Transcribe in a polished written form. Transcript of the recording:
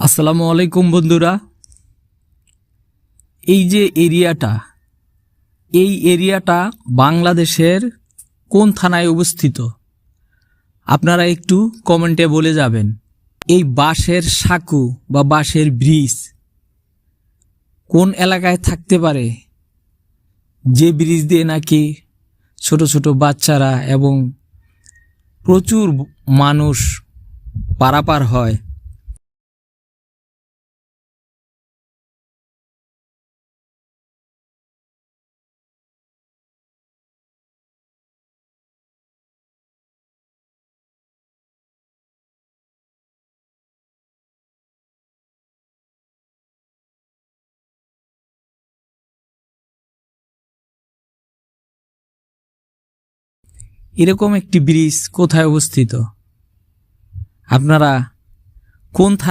আসসালামু আলাইকুম বন্ধুরা। এই যে এরিয়াটা বাংলাদেশের কোন থানায় অবস্থিত আপনারা একটু কমেন্টে বলে যাবেন। এই বাঁশের সাঁকো বা বাঁশের ব্রিজ কোন এলাকায় থাকতে পারে, যে ব্রিজ দিয়ে নাকি ছোট ছোট বাচ্চারা এবং প্রচুর মানুষ পারাপার হয়। এরকম একটি ব্রিজ কোথায় অবস্থিত, আপনারা কোন থানা